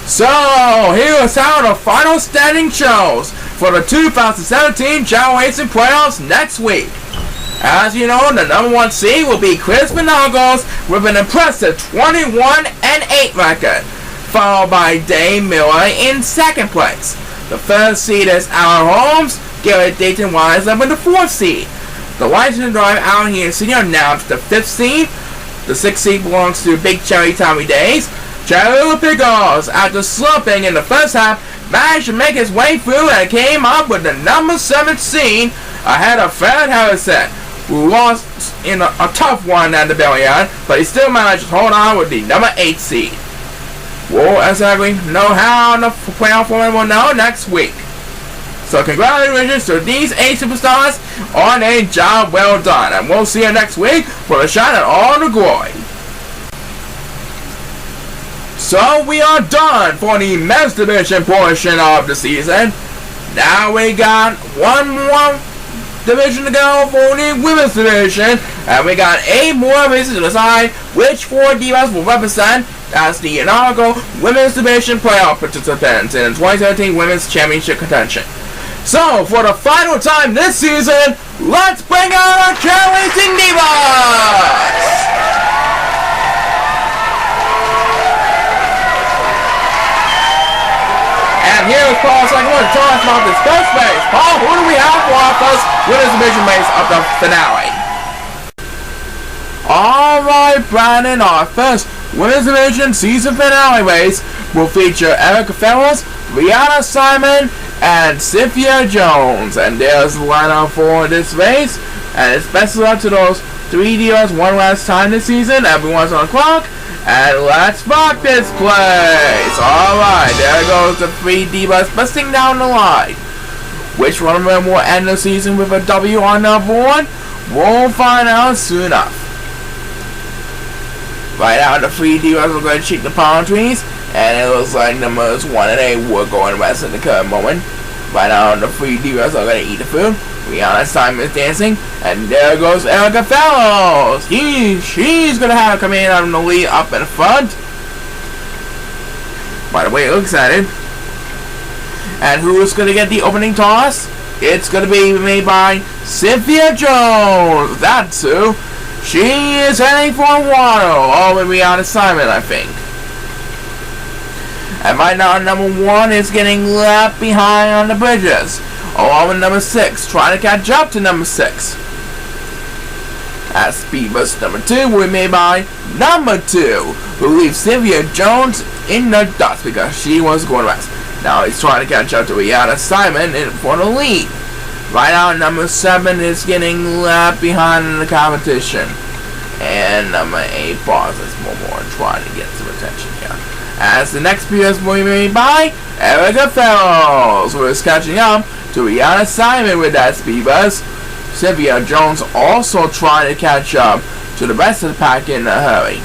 So, here is how the final standing shows for the 2017 Chao Racing playoffs next week. As you know, the number 1 seed will be Chris Monagos with an impressive 21-8 record, followed by Dave Miller in second place. The third seed is Alan Holmes. Garrett Dayton winds up in the 4th seed. The License Drive Alan here Sr. announced the 5th seed. The 6th seed belongs to Big Cherry Tommy Days. ChaoEmperor, after slumping in the first half, managed to make his way through and came up with the number 7 seed ahead of Fred Harrison, who lost in a tough one at the Bellion, but he still managed to hold on with the number 8 seed. We'll exactly know how the playoff format will know next week. So congratulations to these 8 superstars on a job well done, and we'll see you next week for a shot at all the glory. So we are done for the men's division portion of the season. Now we got one more division to go for the women's division, and we got 8 more races to decide which 4 divas will represent as the inaugural women's division playoff participants in the 2017 Women's Championship Contention. So, for the final time this season, let's bring out our Chao Racing divas! And here is Paul Second to tell us about this first race. Paul, who do we have for our first women's division race of the finale? Alright, Brandon, our first women's division season finale race will feature Erica Fellows, Rihanna Simon, and Cynthia Jones. And there's the lineup for this race. And it's best of luck to those 3 divas one last time this season. Everyone's on the clock. And let's rock this place. Alright, there goes the 3 divas busting down the line. Which one of them will end the season with a W on the board? We'll find out soon enough. Right now, the 3 divas are going to check the palm trees. And it looks like numbers 1 and 8 will go in rest in the current moment. Right now, the 3 divas are going to eat the food. Rihanna Simon is dancing. And there goes Erica Fellows. She's going to have to come in on the lead up in front. By the way, it looks excited. And who's going to get the opening toss? It's going to be made by Cynthia Jones. That's who. She is heading for water. Oh, with Rihanna Simon, I think. And right now, number 1 is getting left behind on the bridges, along with number 6, trying to catch up to number 6. As speed bus number 2 will be made by number 2, who leaves Cynthia Jones in the dust because she was going to rest. Now he's trying to catch up to Rihanna Simon in for the lead. Right now, number 7 is getting left behind in the competition. And number 8 pauses more trying to get some attention here. As the next PS will be made by Erica Fellows, who is catching up to Rihanna Simon with that speed bus. Cynthia Jones also trying to catch up to the rest of the pack in a hurry.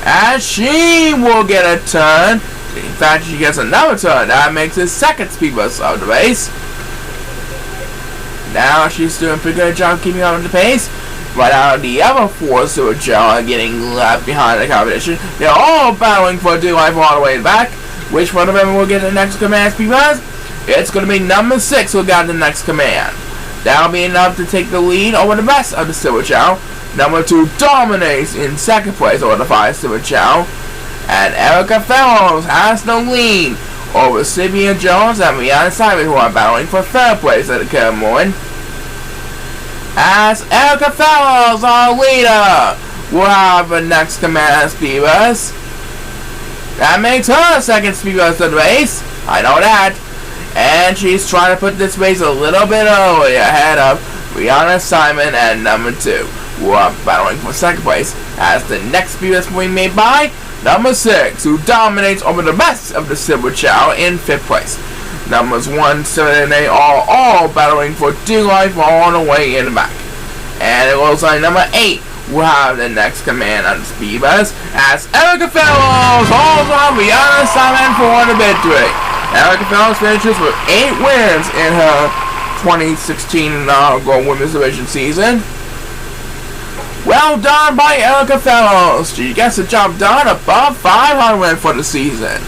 As she will get a turn. In fact, she gets another turn. That makes it 2nd speed bus of the race. Now she's doing a pretty good job keeping up with the pace. Right now, the other 4 Super Chao are getting left behind the competition. They're all battling for 2 life all the way back. Which one of them will get the next command speed bus? It's going to be number 6 who got the next command. That'll be enough to take the lead over the rest of the Super Chao. Number 2 dominates in 2nd place over the 5 Super Chao. And Erica Fellows has the lead over Cynthia Jones and Rihanna Simon, who are battling for 3rd place at the current moment. As Erica Fellows, our leader, will have the next command speed bus. That makes her 2nd speed bus of the race. I know that. And she's trying to put this race a little bit early ahead of Rihanna Simon and number 2, who are battling for 2nd place. As the next speed bus will be made by number 6, who dominates over the rest of the Super Chao in 5th place. Numbers 1, 7, and 8 are all battling for 2 life all the way in the back. And it looks like number 8 will have the next command on the speed bus as Erica Fellows holds on Rihanna Simon for the victory. Erica Fellows finishes with 8 wins in her 2016 inaugural Women's Division season. Well done by Erica Fellows. She gets the job done above 500 for the season.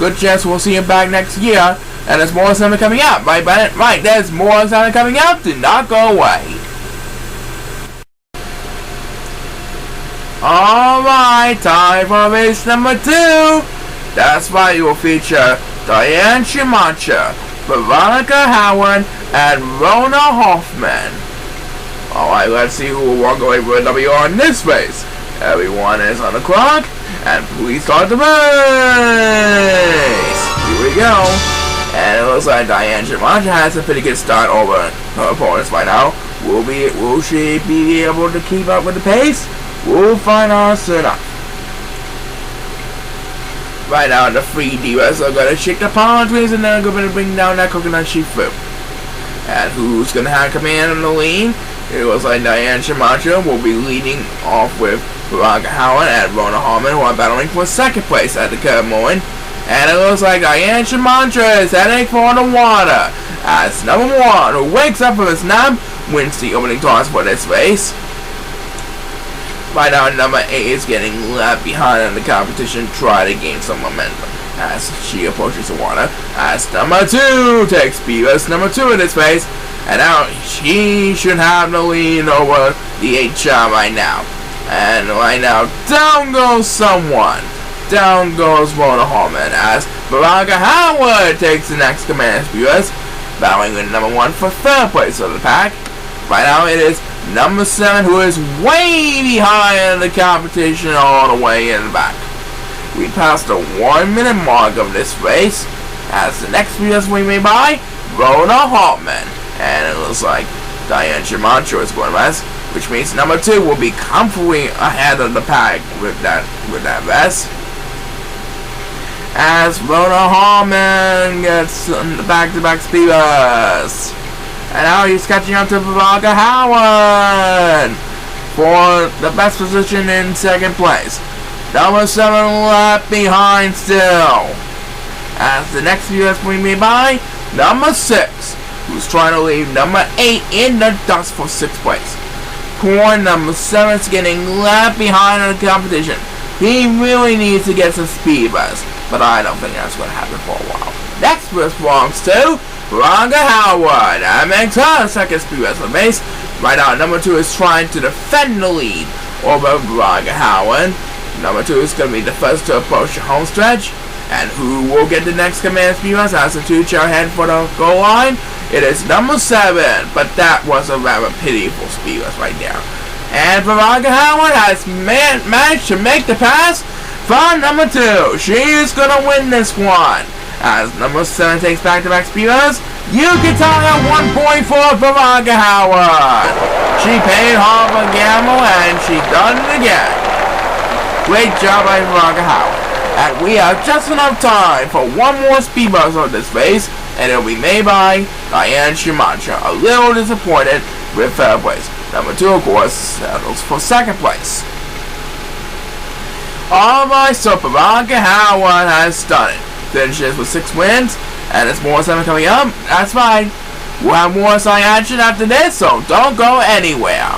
good chance we'll see him back next year. And there's more something coming out, right, Bennett? Right, there's more something coming out. Do not go away. Alright, time for race number 2. That's right, you will feature Diane Schumacher, Veronica Howard, and Rona Hoffman. Alright, let's see who will walk away with a W on this race. Everyone is on the clock, and we start the race. Here we go. And it looks like Diane Schumacher has a pretty good start over her opponents right now. Will she be able to keep up with the pace? We'll find out soon enough. Right now, the 3 divas are going to shake the palm trees and they're going to bring down that coconut sheep fruit. And who's going to have command on the lead? It looks like Diane Schumacher will be leading off with Veronica Howard and Rona Harmon, who are battling for 2nd place at the curb moment. And it looks like Diane Schumacher is heading for the water as number 1, who wakes up from his nap, wins the opening toss for this race. Right now, number 8 is getting left behind in the competition, trying to gain some momentum as she approaches the water. As number 2 takes Beavis number 2 in this race, and now she should have the lead over the HR right now. And right now, down goes someone. Down goes Rona Harmon as Veronica Howard takes the next command Beavis, battling with number 1 for 3rd place of the pack. Right now, it is number 7, who is way behind in the competition all the way in the back. We passed the 1-minute mark of this race as the next race we may by Rona Hartman. And it looks like Diane Schumacher is going to rest, which means number 2 will be comfortably ahead of the pack with that rest. As Rona Hartman gets the back-to-back speeders. And now he's catching up to Veronica Howard for the best position in 2nd place. Number 7 left behind still. As the next US we may by number 6, who's trying to leave number 8 in the dust for 6th place. Poor number 7 is getting left behind in the competition. He really needs to get some speed buzz, but I don't think that's going to happen for a while. Next belongs to Veronica Howard. That makes her 2nd speed buzz for the base. Right now, number 2 is trying to defend the lead over Veronica Howard. Number 2 is going to be the first to approach the home stretch. And who will get the next command speed buzz as the 2 chair head for the goal line? It is number 7, but that was a rather pitiful speed buzz right there. And Veronica Howard has managed to make the pass from number 2. She is going to win this one. As number 7 takes back-to-back speed buzz, you can tell her 1 point for Veronica Howard. She paid half a gamble and she done it again. Great job by Veronica Howard. And we have just enough time for 1 more speed buzz of this race, and it will be made by Diane Schumacher. A little disappointed with 3rd place. Number 2, of course, settles for 2nd place. Alright, so Veronica Howard has done it. Finishes with 6 wins, and there's more 7 coming up. That's fine. We'll have more exciting action after this, so don't go anywhere.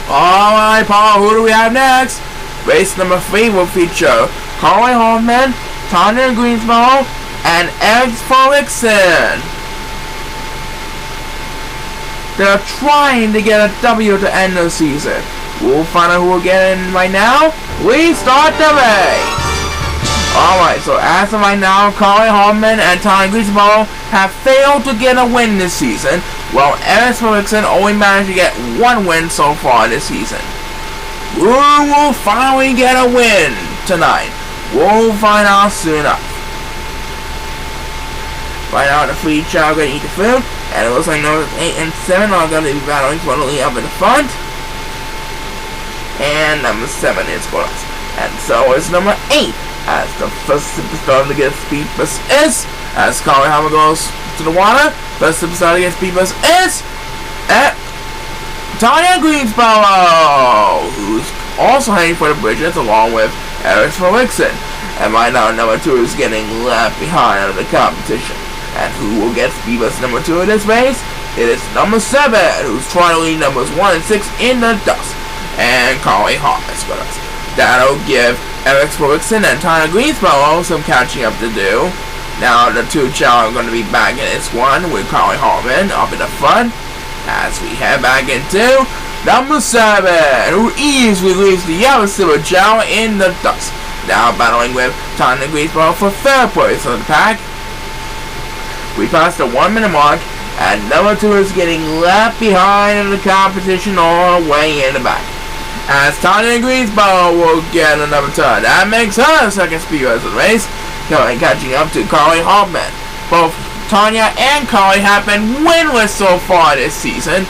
Alright, Paul, who do we have next? Race number 3 will feature Colin Hoffman, Tanya Greensboro, and Eric Fredrickson. They're trying to get a W to end the season. We'll find out who will get in right now. We start the race. Alright, so as of right now, Colin Hoffman and Tanya Greensboro have failed to get a win this season, while Eric Fredrickson only managed to get 1 win so far this season. Who will finally get a win tonight? We'll find out soon enough. Right now, the 3 child are going to eat the food, and it looks like numbers 8 and 7 are going to be battling for the lead up in the front. And number 7 is close. And so is number 8, as the first superstar to get speed bus is, as Colin Hoffman goes to the water, first superstar to get speed bus is Tanya Greensboro, who's also heading for the bridges along with Eric Fredrickson. And right now, number 2 is getting left behind in the competition. And who will get speed bus number 2 in this race? It is number 7, who's trying to lead numbers 1 and 6 in the dust. And Colin Hoffman is with us. That'll give Eric Wilson and Tanya Greensboro some catching up to do. Now the two Chao are going to be back in this one with Carly Hartman up in the front as we head back into number 7, who easily leaves the yellow silver Chao in the dust. Now battling with Tanya Greensboro for 3rd place on the pack. We passed the 1 minute mark, and number 2 is getting left behind in the competition all the way in the back, as Tanya Greensboro will get another turn. That makes her second speed race of the race, catching up to Carly Hartman. Both Tanya and Carly have been winless so far this season.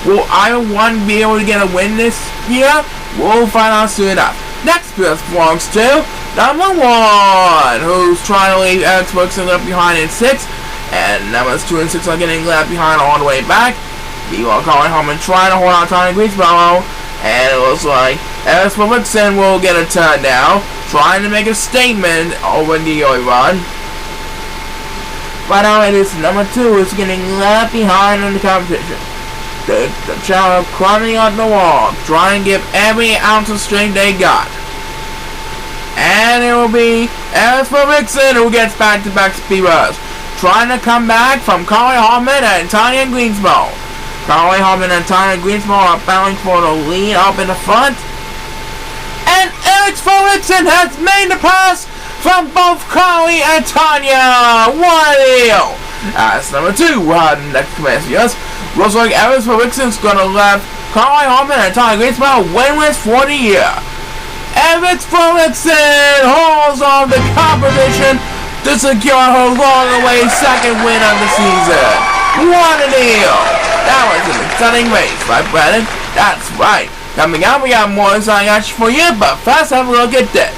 Will either one be able to get a win this year? We'll find out soon enough. Next best belongs to number 1, who's trying to leave Eric Wilson left behind in 6. And numbers 2 and 6 are getting left behind all the way back. Meanwhile, Carly Hartman trying to hold on Tanya Greensboro. And it looks like Eric Wilson will get a turn now, trying to make a statement over the early run. But now it is number 2 who's getting left behind in the competition. The Chao are climbing up the wall, trying to give every ounce of strength they got. And it will be Eric Wilson who gets back-to-back speed runs, trying to come back from Carly Hartman and Tanya Greensboro. Carly Hartman and Tanya Greensboro are battling for the lead up in the front. And Eric Wilson has made the pass from both Carly and Tanya. What a deal! As number 2 will have the next command. Yes, looks like Eric Wilson's going to let Carly Hartman and Tanya Greensboro winless for the year. Eric Wilson holds on the competition to secure her long-awaited second win of the season. What a deal! That was an exciting race, right, Brandon? That's right. Coming up, we got more exciting action for you, but first have a look at this.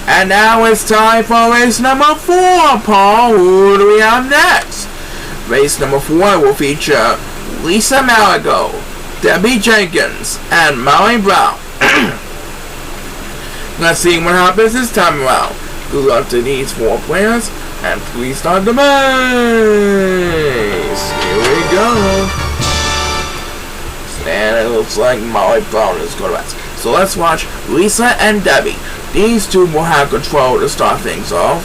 And now it's time for race number 4, Paul. Who do we have next? Race number 4 will feature Lisa Marigo, Debbie Jenkins, and Molly Brown. Let's see what happens this time around. Good luck to these 4 players, and please start the race. Here we go. And it looks like Molly Brown is going to race. So let's watch Lisa and Debbie. These two will have control to start things off.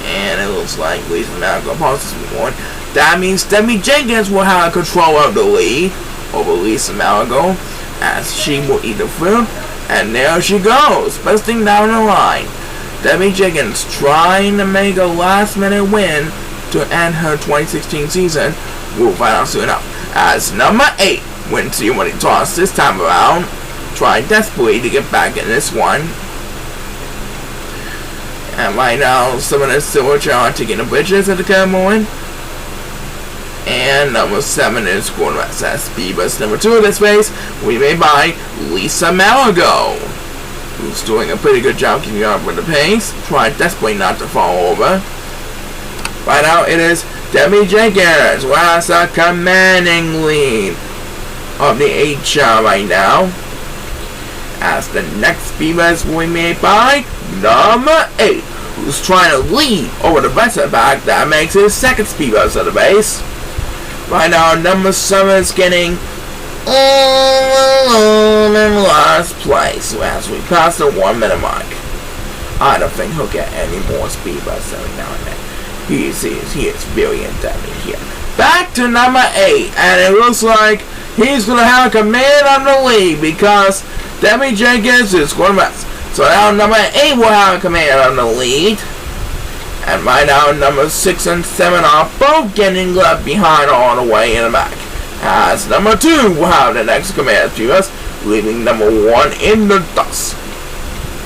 And it looks like Lisa Marigo passes one. That means Debbie Jenkins will have control of the lead over Lisa Marigo, as she will eat the fruit. And there she goes, busting down the line. Debbie Jenkins trying to make a last-minute win to end her 2016 season. We'll find out soon enough. As number 8 wins the winning toss this time around, trying desperately to get back in this one. And right now, some of the silver Chao are taking the bridges at the current moment. And number 7 is going to access speed bus number 2 of this race, will be made by Lisa Marigo, who's doing a pretty good job keeping up with the pace, trying desperately not to fall over. Right now it is Debbie Jenkins, who has a commanding lead of the 8 Chao right now, as the next speed bus will be made by number 8, who's trying to lead over the rest of the pack. That makes his second speed bus of the race. Right now, number 7 is getting all alone in last place as we pass the 1 minute mark. I don't think he'll get any more speed bumps every now and then. He is very indebted here. Back to number 8, and it looks like he's going to have a command on the lead because Debbie Jenkins is going to rest. So now number 8 will have a command on the lead. And right now, number 6 and 7 are both getting left behind all the way in the back. As number 2 will have the next command to us, leaving number 1 in the dust.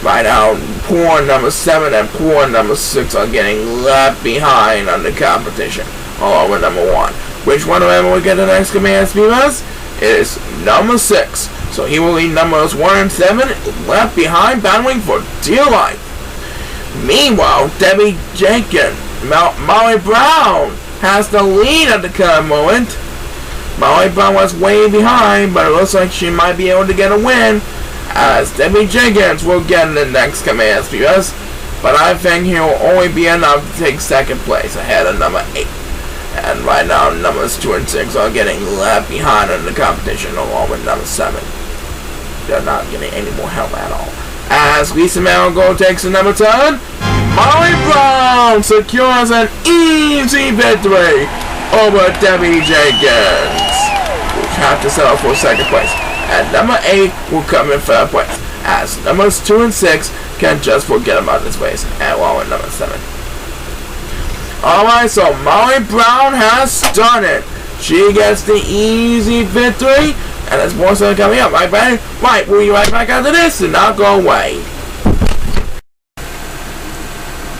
Right now, poor number 7 and poor number 6 are getting left behind on the competition, all over number 1. Which one of them will get the next command to us? It is number 6. So he will leave numbers 1 and 7 left behind, battling for dear life. Meanwhile, Debbie Jenkins, Molly Brown has the lead at the current moment. Molly Brown was way behind, but it looks like she might be able to get a win, as Debbie Jenkins will get the next command to us. But I think he will only be enough to take second place ahead of number 8. And right now, numbers 2 and 6 are getting left behind in the competition along with number 7. They're not getting any more help at all. As Lisa Marigold takes the number 10, Molly Brown secures an easy victory over Debbie Jenkins, who have to settle for second place. And number 8 will come in third place, as numbers 2 and 6 can just forget about this race, and along with number 7. Alright, so Molly Brown has done it. She gets the easy victory, and there's more stuff coming up, right, buddy? Right, we'll be right back after this, and not go away.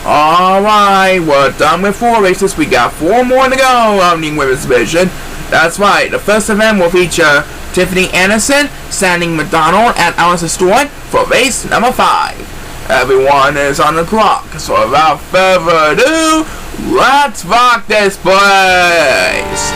Alright, we're done with 4 races. We got 4 more to go on the women's division. That's right, the first event will feature Tiffany Anderson, Sandy McDonald, and Alice Stewart for race number 5. Everyone is on the clock, so without further ado, let's rock this place!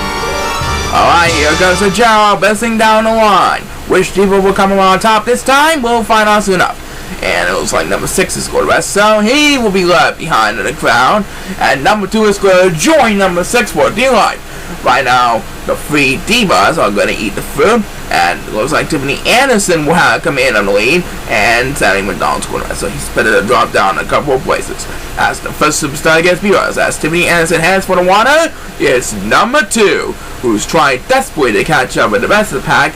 Alright, here goes the Chao Racing down the line. Which diva will come on top this time? We'll find out soon enough. And it looks like number 6 is going to rest, so he will be left behind in the crowd. And number 2 is going to join number 6 for D-line. Right now, the 3 divas are going to eat the food. And it looks like Tiffany Anderson will have come in on the lead. And Sandy McDonald's going to rest, so he's better to drop down a couple of places. As the first superstar gets divas, as Tiffany Anderson heads for the water, it's number 2, who's trying desperately to catch up with the rest of the pack.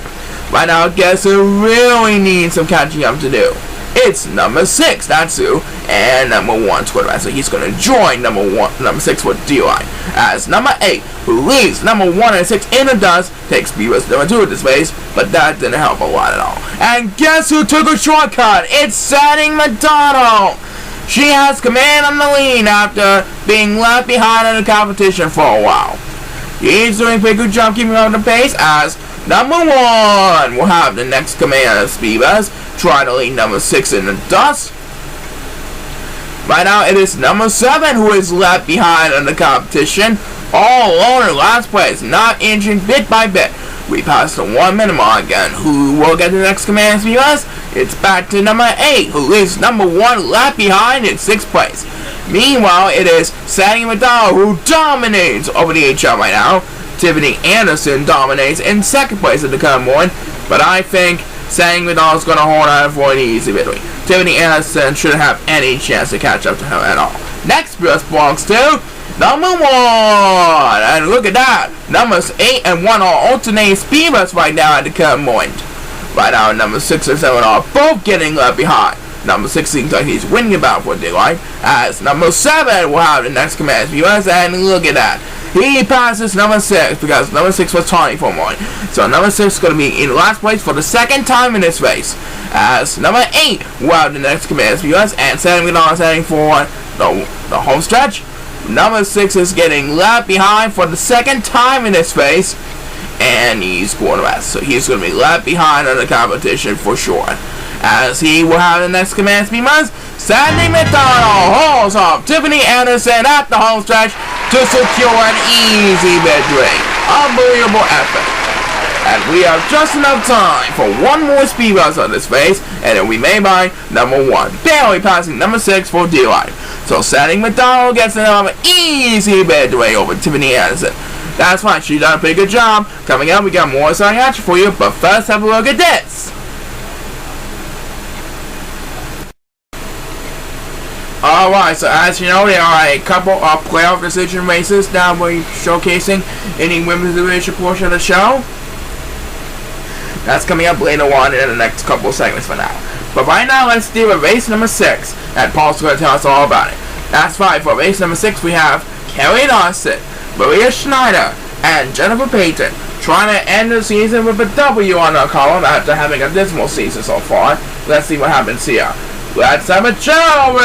Right now, guess who really needs some catching up to do? It's number 6, that's who, and number 1's going to rest, so he's going to join number 6 for D-line. As number 8, who leaves number 1 and 6 in the dust, takes Beaver's number 2 at this race, but that didn't help a lot at all. And guess who took a shortcut? It's Sandy McDonald! She has command on the lead after being left behind in the competition for a while. He's doing a pretty good job keeping up the pace, as number 1 will have the next command of Beavers, try to lead number 6 in the dust. Right now it is number 7 who is left behind in the competition, all alone in last place, not inching bit by bit. We passed the 1 minute mark again. Who will get the next command of us? It's back to number 8, who leaves number 1 left behind in 6th place. Meanwhile, it is Sandy McDonald who dominates over the HL right now. Tiffany Anderson dominates in 2nd place at the current point, but I think Sandy McDonald's going to hold on for an easy victory. Tiffany Anderson shouldn't have any chance to catch up to her at all. Next just belongs to number 1, and look at that, numbers 8 and 1 are alternating speeders right now at the current point. Right now, number 6 and 7 are both getting left behind. Number 6 seems like he's winning about for daylight, as number 7 will have the next command speeders, and look at that. He passes number 6 because number 6 was taunting for more. So number 6 is going to be in last place for the 2nd time in this race. As number 8 will have the next command speeders, and Sandy McDonald is heading for the home stretch. Number 6 is getting left behind for the 2nd time in this race, and he's going to rest. So he's going to be left behind in the competition for sure. As he will have the next command speeders, Sandy McDonald holds off Tiffany Anderson at the home stretch to secure an easy victory. Unbelievable effort. And we have just enough time for 1 more speed rush on this race, and it'll be made by number 1, barely passing number 6 for D-line. So Sandy McDonald gets another easy victory over Tiffany Anderson. That's right, she's done a pretty good job. Coming up, we got more exciting action for you, but first have a look at this. Alright, so as you know, there are a couple of playoff decision races that we're showcasing in the women's division portion of the show. That's coming up later on in the next couple of segments for now. But right now, let's deal with race number 6, and Paul's going to tell us all about it. That's right, for race number 6, we have Carrie Dawson, Maria Schneider, and Jennifer Payton trying to end the season with a W on their column after having a dismal season so far. Let's see what happens here. Let's have a Chao race!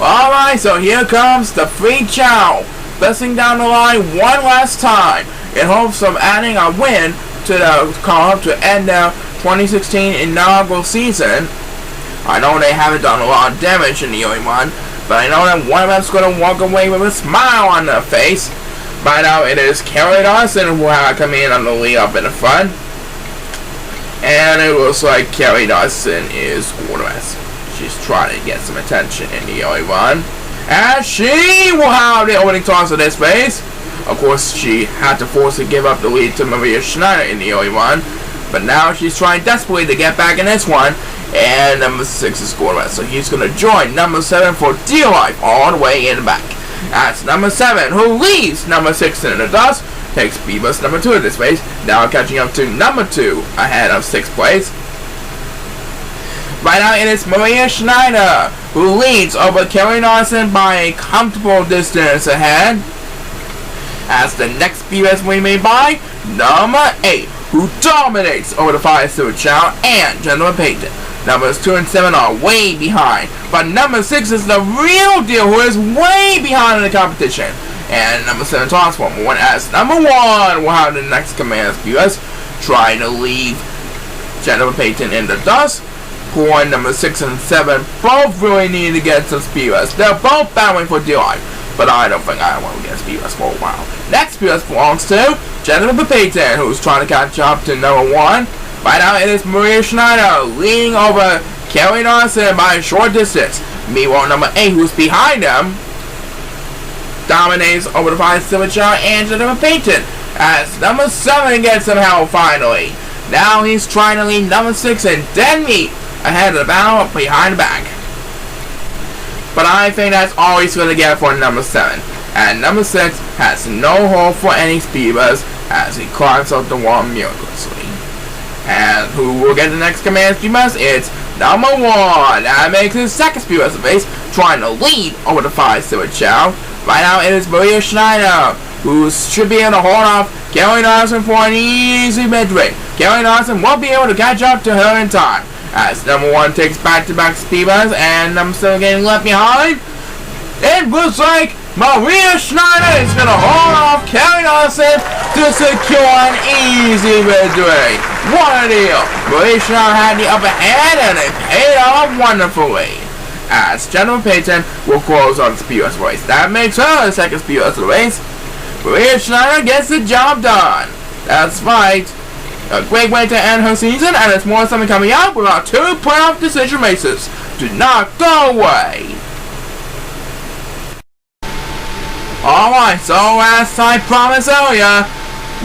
Alright, so here comes the free Chao, pressing down the line one last time in hopes of adding a win to the column to end their 2016 inaugural season. I know they haven't done a lot of damage in the early one, but I know that one of them's going to walk away with a smile on their face. By now, it is Carrie Dawson who will come in on the lead up in the front. And it looks like Carrie Dawson is orders. She's trying to get some attention in the early run. And she will have the opening toss of this race. Of course, she had to force to give up the lead to Maria Schneider in the early one. But now she's trying desperately to get back in this one. And number 6 is scored right. So he's going to join number 7 for dear life all the way in the back. That's number 7 who leads number 6 in the dust. Takes B-Bus number 2 of this race. Now catching up to number 2 ahead of 6th place. Right now it is Maria Schneider who leads over Kelly Larson by a comfortable distance ahead. As the next B-Bus we made by number 8 who dominates over the 5 Stuart Chao and Gentleman Payton. Numbers 2 and 7 are way behind, but number 6 is the real deal who is way behind in the competition. And number 7 toss one more as number 1 will have the next command B-Bus trying to leave Gentleman Payton in the dust. For number 6 and 7 both really need to get some speeders. They're both battling for dear life, but I don't think I want to get speeders for a while. Next speeders belongs to Gentleman Payton, who's trying to catch up to number 1. Right now it is Maria Schneider leading over Kelly Larson by a short distance. Meanwhile, number 8, who's behind them, dominates over the 5 Stuart Chao and Gentleman Payton as number 7 gets some help finally. Now he's trying to lead number 6 and then meet ahead of the battle behind the back. But I think that's all he's going to get for number 7. And number 6 has no hope for any speeders as he climbs up the wall miraculously. And who will get the next command speeders? It's number 1. That makes his second speeders base, trying to lead over the 5 Stuart Chao. Right now it is Maria Schneider who should be able to hold off Kelly Larson for an easy mid-rate. Kelly Larson won't be able to catch up to her in time, as number 1 takes back-to-back speeders and number 7 getting left behind. It looks like Maria Schneider is going to hold off Kelly Larson to secure an easy mid-rate. What a deal! Maria Schneider had the upper hand and it paid off wonderfully. As Gentleman Payton will close on the speeders race. That makes her the second speeders of the race. Maria Schneider gets the job done. That's right. A great way to end her season, and there's more something coming up with our 2 playoff decision races. Do not go away. Alright, so as I promised earlier,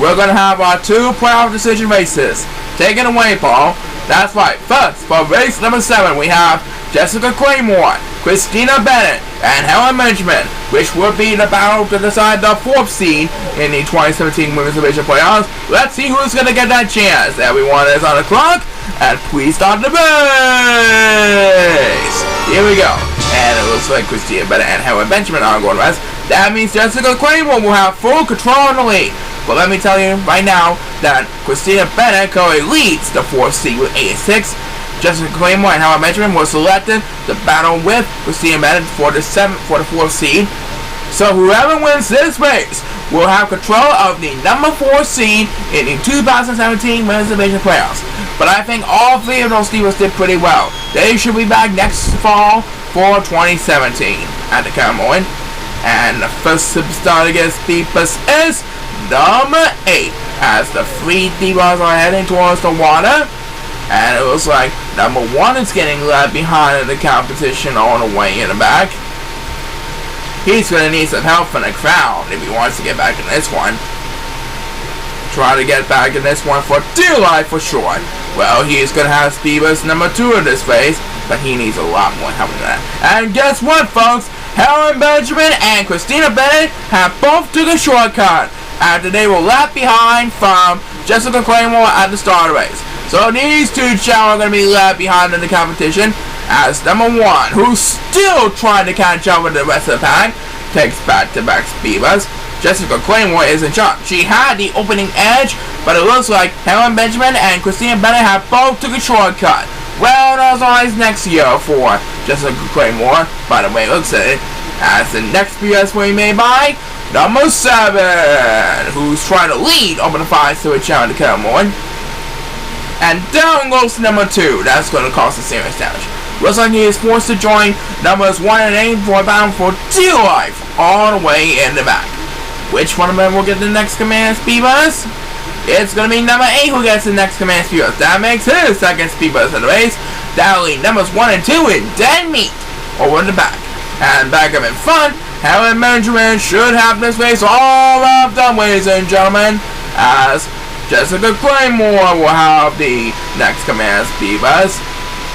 we're going to have our 2 playoff decision races. Take it away, Paul. That's right. First, for race number 7, we have Jessica Claymore, Christina Bennett, and Helen Benjamin, which will be the battle to decide the 4th seed in the 2017 Women's Division Playoffs. Let's see who's going to get that chance. Everyone is on the clock, and please start the race. Here we go. And it looks like Christina Bennett and Helen Benjamin are going to rest. That means Jessica Claymore will have full control on the lead. But let me tell you right now that Christina Bennett currently leads the 4th seed with 86. Jessica Claymore and Helen Benjamin were selected to battle with Christina Bennett for the 4th seed. So whoever wins this race will have control of the number 4 seed in the 2017 Women's Division Playoffs. But I think all 3 of those teams did pretty well. They should be back next fall for 2017 at the current moment. And the first superstar to get speedbus is number 8, as the 3 divas are heading towards the water. And it looks like number 1 is getting left behind in the competition all the way in the back. He's going to need some help from the crowd if he wants to get back in this one. Try to get back in this one for dear life for sure. Well, he is going to have speedbus number 2 in this race, but he needs a lot more help than that. And guess what, folks? Helen Benjamin and Christina Bennett have both took a shortcut after they were left behind from Jessica Claymore at the start of the race. So these 2 Chao are going to be left behind in the competition, as number 1, who's still trying to catch up with the rest of the pack, takes back-to-back speedbus. Jessica Claymore is in charge. She had the opening edge, but it looks like Helen Benjamin and Christina Bennett have both took a shortcut. Well, that's always next year for Jessica Claymore. By the way, looks at it as the next speedbus will be made by number 7, who's trying to lead over the 5 Stuart Chao in the current moment. And down goes number 2. That's going to cause a serious damage. Looks like he is forced to join numbers 1 and 8 for a battle for dear life all the way in the back. Which one of them will get the next command speedbus? It's going to be number 8 who gets the next command speedbus. That makes his second speedbus in the race. That'll lead numbers 1 and 2 and then meet over in the back. And back up in front, Helen Benjamin should have this race all wrapped up, ladies and gentlemen, as Jessica Claymore will have the next command divas,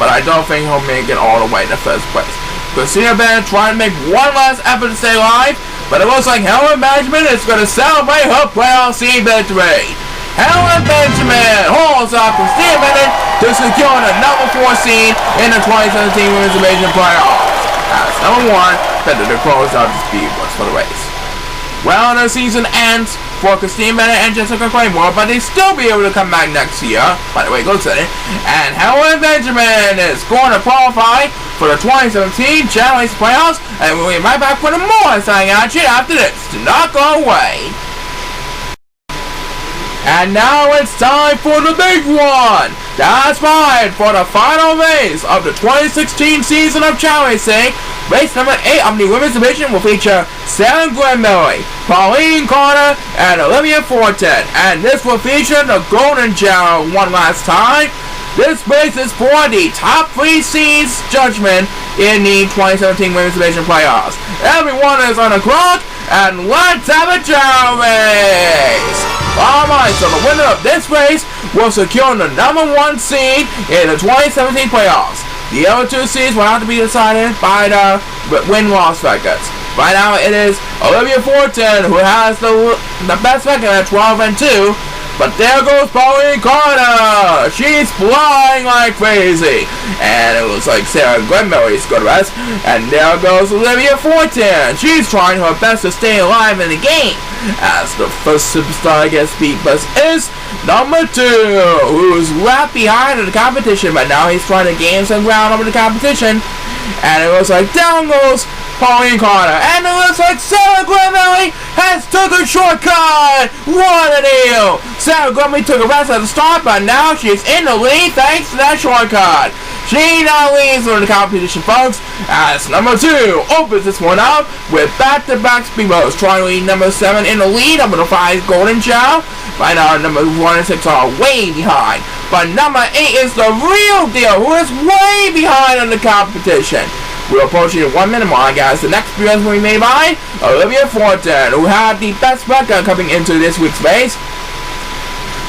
but I don't think he'll make it all the way in the first place. Christina Bennett trying to make one last effort to stay alive, but it looks like Helen Benjamin is going to celebrate her playoff seed victory. Helen Benjamin holds up Christina Bennett to secure the number 4 seed in the 2017 Women's Division playoffs. As number 1, better to close out the speed was for the race. Well, the season ends for Christina Bennett and Jessica Claymore, but they still be able to come back next year. By the way, go to it. And Helen Benjamin is going to qualify for the 2017 Chao Racing playoffs, and we'll be right back for the more exciting action after this. Do not go away. And now it's time for the big one! That's right, for the final race of the 2016 season of Chao Racing. Race number 8 of the Women's Division will feature Sarah Granberry, Pauline Carter, and Olivia Fortin. And this will feature the Golden Gel one last time. This race is for the top 3 seeds judgment in the 2017 Women's Division playoffs. Everyone is on the clock, and let's have a Chao race! Alright, so the winner of this race will secure the number 1 seed in the 2017 playoffs. The other 2 seeds will have to be decided by the win-loss records. Right now it is Olivia Fortin who has the best record at 12-2. But there goes Pauline Carter. She's flying like crazy. And it looks like Sarah Glenberry's going to rest. And there goes Olivia Fortin. She's trying her best to stay alive in the game. As the first superstar gets beat bus is number 2, who's left behind in the competition. But now he's trying to gain some ground over the competition. And it looks like down goes Pauline Carter. And it looks like Sarah Glenberry has took a shortcut. What a deal. Sarah Glenberry took a rest at the start, but now she's in the lead thanks to that shortcut. She now leads on the competition, folks, as number 2 opens this one up with back-to-back speedboats, trying to lead number 7 in the lead up with the 5 Golden Gel. Right now, number 1 and 6 are way behind, but number 8 is the real deal, who is way behind in the competition. We're approaching the 1 minute mark, guys. The next appearance will be made by Olivia Fortin, who had the best record coming into this week's race.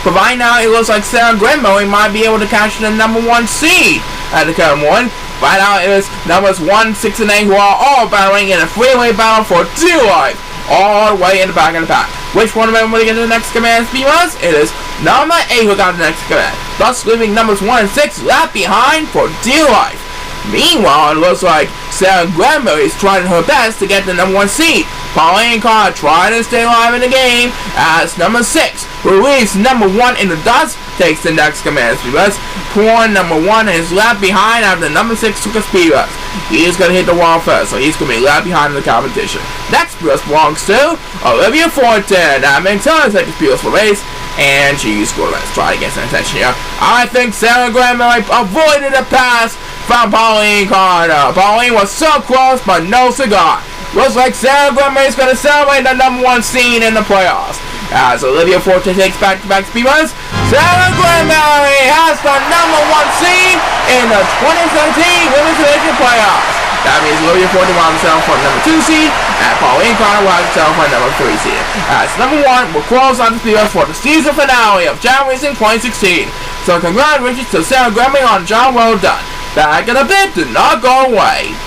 But right now, it looks like Sarah Granberry might be able to catch the number 1 seed at the current one. Right now, it is numbers 1, 6, and 8 who are all battling in a freeway battle for dear life, all the way in the back of the pack. Which one of them will get to the next command speed was? It is number 8 who got the next command, thus leaving numbers 1 and 6 left behind for dear life. Meanwhile, it looks like Sarah Granberry is trying her best to get the number 1 seed. Pauline Carter trying to stay alive in the game as number 6, who leaves number 1 in the dust, takes the next command speed bus. Poor number 1 is left behind after number 6 took a speed bus. He is going to hit the wall first, so he's going to be left behind in the competition. Next bus belongs to Olivia Fortin. That makes her second speed bus for race, and she's going to try to get some attention here. I think Sarah Granberry avoided a pass from Pauline Carter. Pauline was so close, but no cigar. Looks like Sarah Granberry is going to celebrate the number 1 seed in the playoffs. As Olivia Fortin takes back-to-back speed runs, Sarah Granberry has the number 1 seed in the 2017 Women's Division playoffs. That means Olivia Fortin will have herself for the number 2 seed, and Pauline Carter will have herself for the number 3 seed. As number 1 will close on the speed runs for the season finale of Chao Racing 2016. So congratulations to Sarah Granberry on a job well done. Back in a bit, do not go away.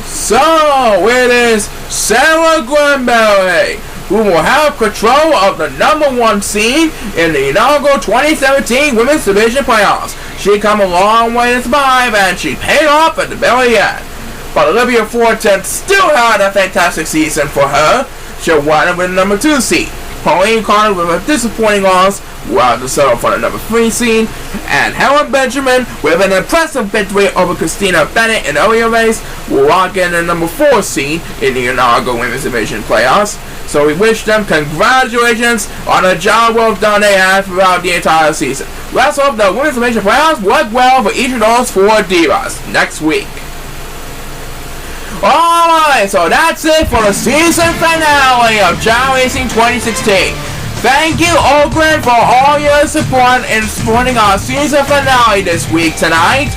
So, it is Sarah Granberry who will have control of the number 1 seed in the inaugural 2017 Women's Division playoffs. She come a long way to survive, and she paid off at the very end. But Olivia Fortin still had a fantastic season for her. She won with the number 2 seed. Pauline Carter with a disappointing loss will have to settle for the number 3 seed, and Helen Benjamin with an impressive victory over Christina Bennett in the earlier race will lock in the number 4 seed in the inaugural Women's Division playoffs. So we wish them congratulations on a job well done they had throughout the entire season. Let's hope the Women's Division playoffs work well for each of those 4 divas next week. Alright, so that's it for the season finale of Chao Racing 2016. Thank you, Oakland, for all your support in supporting our season finale this week tonight.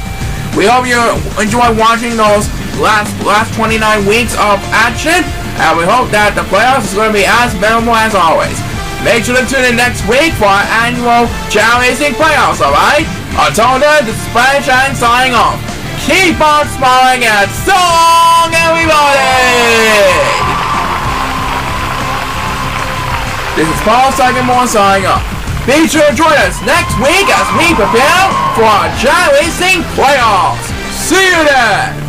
We hope you enjoy watching those last 29 weeks of action, and we hope that the playoffs is going to be as memorable as always. Make sure to tune in next week for our annual Chao Racing playoffs, alright? Until then, this is Sunshine signing off. Keep on smiling and so long, everybody! This is Paul Secondmore signing off. Be sure to join us next week as we prepare for our Chao Racing playoffs. See you then!